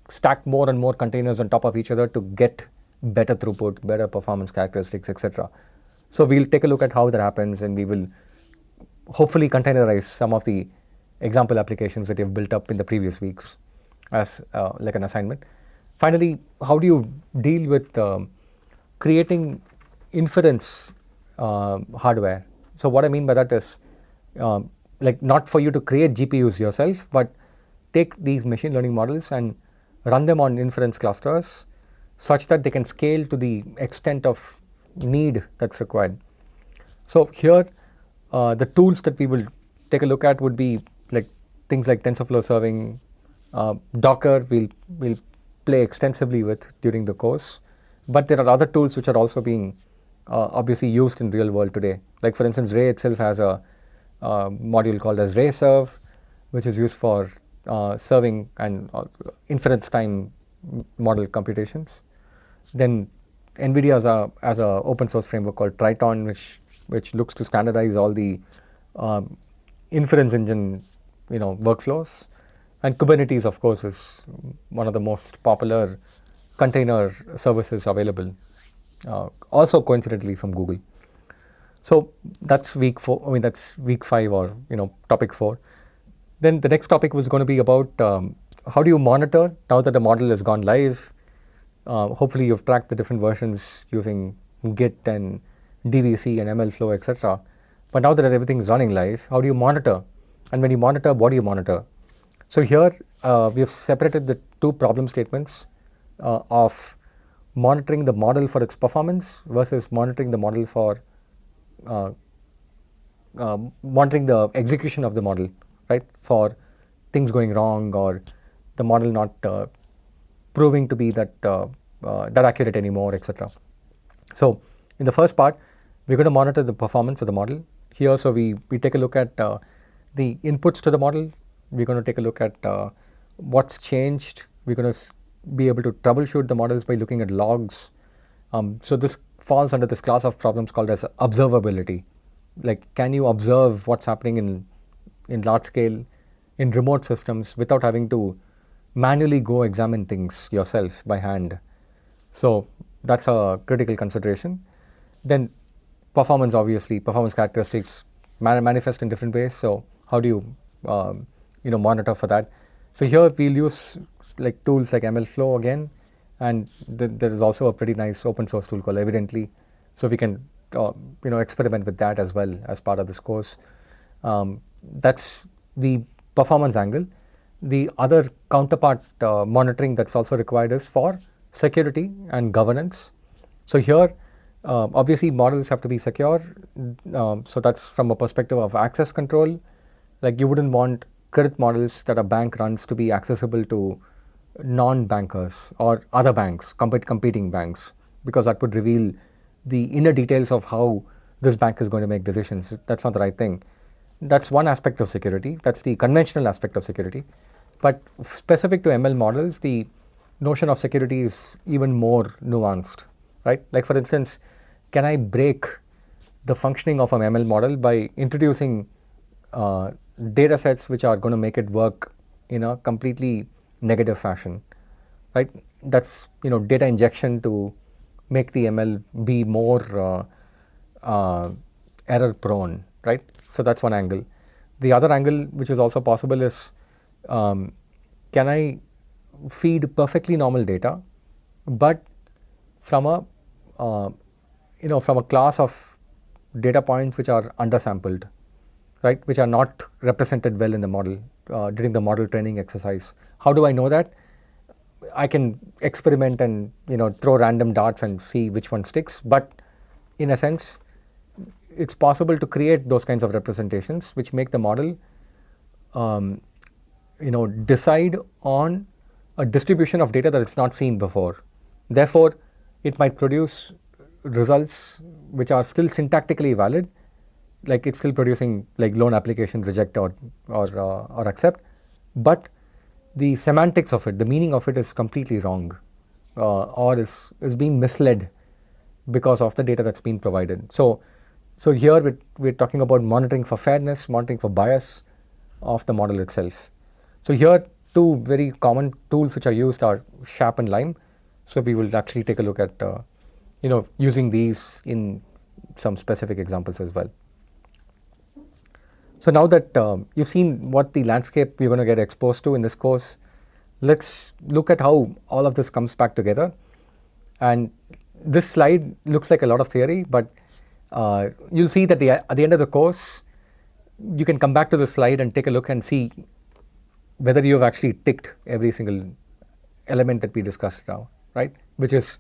stack more and more containers on top of each other to get better throughput, better performance characteristics, etc. So we'll take a look at how that happens, and we will hopefully containerize some of the example applications that you've built up in the previous weeks as like an assignment. Finally, how do you deal with creating inference hardware? So what I mean by that is like not for you to create GPUs yourself, but take these machine learning models and run them on inference clusters such that they can scale to the extent of need that's required. So here, the tools that we will take a look at would be like things like TensorFlow serving, Docker we'll play extensively with during the course, but there are other tools which are also being obviously used in real world today. Like for instance, Ray itself has a module called as RayServe, which is used for serving and inference time model computations. Then NVIDIA has a open source framework called Triton, which looks to standardize all the inference engine workflows. And Kubernetes, of course, is one of the most popular container services available, also coincidentally from Google. So that's week 4. I mean, that's week 5 or topic 4. Then the next topic was going to be about how do you monitor now that the model has gone live. Hopefully you've tracked the different versions using Git and DVC and MLflow, etc. But now that everything is running live, how do you monitor? And when you monitor, what do you monitor? So here we have separated the two problem statements of monitoring the model for its performance versus monitoring the model for monitoring the execution of the model, right? For things going wrong or the model not proving to be that accurate anymore, etc. So in the first part, we're going to monitor the performance of the model. Here, so we take a look at the inputs to the model. We're going to take a look at what's changed. We're going to be able to troubleshoot the models by looking at logs. So this falls under this class of problems called as observability. Like, can you observe what's happening in large scale, in remote systems without having to manually go examine things yourself by hand? So that's a critical consideration. Then performance, obviously, performance characteristics manifest in different ways. So how do you monitor for that? So here we'll use like tools like MLflow again, and there is also a pretty nice open source tool called Evidently. So we can experiment with that as well as part of this course. That's the performance angle. The other counterpart monitoring that's also required is for security and governance. So here, obviously models have to be secure. So that's from a perspective of access control. Like, you wouldn't want credit models that a bank runs to be accessible to non-bankers or other banks, competing banks, because that would reveal the inner details of how this bank is going to make decisions. That's not the right thing. That's one aspect of security. That's the conventional aspect of security. But specific to ML models, the notion of security is even more nuanced, right? Like, for instance, can I break the functioning of an ML model by introducing data sets which are going to make it work in a completely negative fashion, right? That's data injection to make the ML be more error prone, right? So that's one angle. The other angle which is also possible is, can I feed perfectly normal data, but from a from a class of data points which are undersampled, right? Which are not represented well in the model during the model training exercise. How do I know that? I can experiment and throw random darts and see which one sticks. But in a sense, it's possible to create those kinds of representations which make the model decide on a distribution of data that it's not seen before. Therefore, it might produce results which are still syntactically valid, like it's still producing like loan application reject or accept, but the semantics of it, the meaning of it is completely wrong, or is being misled because of the data that's been provided. So here we're talking about monitoring for fairness, monitoring for bias of the model itself. So here two very common tools which are used are Sharp and Lime. So we will actually take a look at using these in some specific examples as well. So now that you've seen what the landscape we're going to get exposed to in this course, let's look at how all of this comes back together. And this slide looks like a lot of theory, but you'll see that at the end of the course, you can come back to the slide and take a look and see whether you have actually ticked every single element that we discussed now, right? Which is,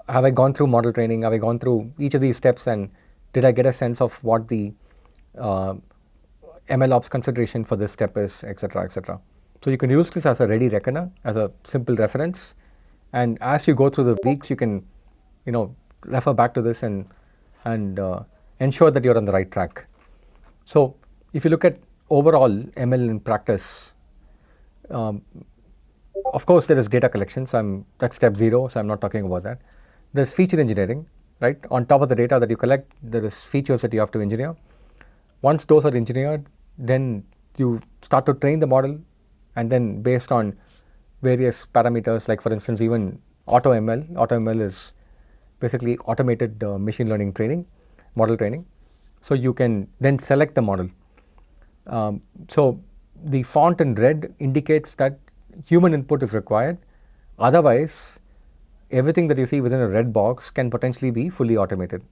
have I gone through model training? Have I gone through each of these steps? And did I get a sense of what the MLOps consideration for this step is, etc., etc. So you can use this as a ready reckoner, as a simple reference. And as you go through the weeks, you can, refer back to this and ensure that you're on the right track. So if you look at overall ML in practice, of course there is data collection. So that's step 0. So I'm not talking about that. There's feature engineering, right? On top of the data that you collect, there is features that you have to engineer. Once those are engineered, then you start to train the model, and then based on various parameters, like for instance, even AutoML. AutoML is basically automated machine learning training, model training. So you can then select the model. So the font in red indicates that human input is required. Otherwise, everything that you see within a red box can potentially be fully automated,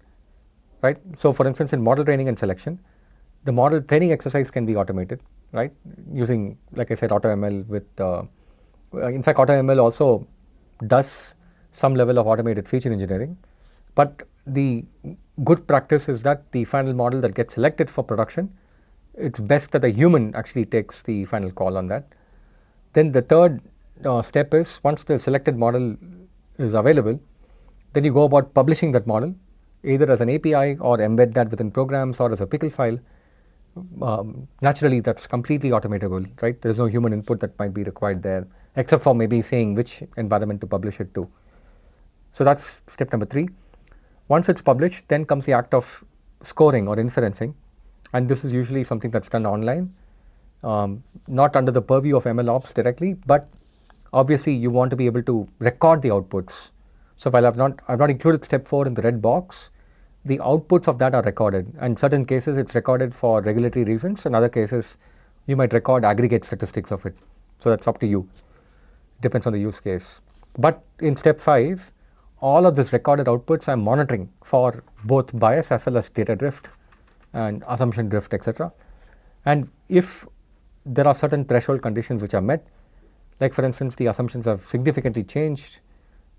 right? So for instance, in model training and selection, the model training exercise can be automated, right? Using, like I said, AutoML with, in fact, AutoML also does some level of automated feature engineering. But the good practice is that the final model that gets selected for production, it's best that a human actually takes the final call on that. Then the third step is, once the selected model is available, then you go about publishing that model, either as an API or embed that within programs or as a pickle file. Naturally, that's completely automatable, right? There is no human input that might be required there, except for maybe saying which environment to publish it to. So that's step number 3. Once it's published, then comes the act of scoring or inferencing. And this is usually something that's done online, not under the purview of MLOps directly, but obviously you want to be able to record the outputs. So while I've not included step 4 in the red box, the outputs of that are recorded. And in certain cases, it's recorded for regulatory reasons. In other cases, you might record aggregate statistics of it. So that's up to you. Depends on the use case. But in step 5, all of these recorded outputs I'm monitoring for both bias as well as data drift and assumption drift, etc. And if there are certain threshold conditions which are met, like for instance, the assumptions have significantly changed,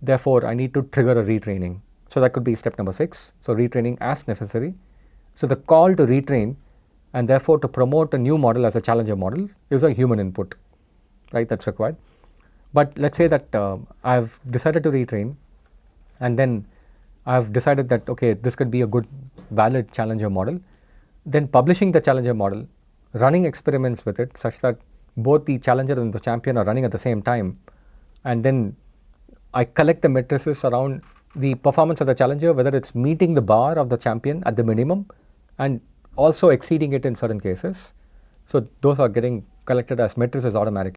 therefore I need to trigger a retraining. So that could be step number 6. So retraining as necessary. So the call to retrain and therefore to promote a new model as a challenger model is a human input, right? That's required. But let's say that I've decided to retrain, and then I've decided that, okay, this could be a good valid challenger model. Then publishing the challenger model, running experiments with it such that both the challenger and the champion are running at the same time. And then I collect the matrices around the performance of the challenger, whether it's meeting the bar of the champion at the minimum and also exceeding it in certain cases. So those are getting collected as matrices automatically.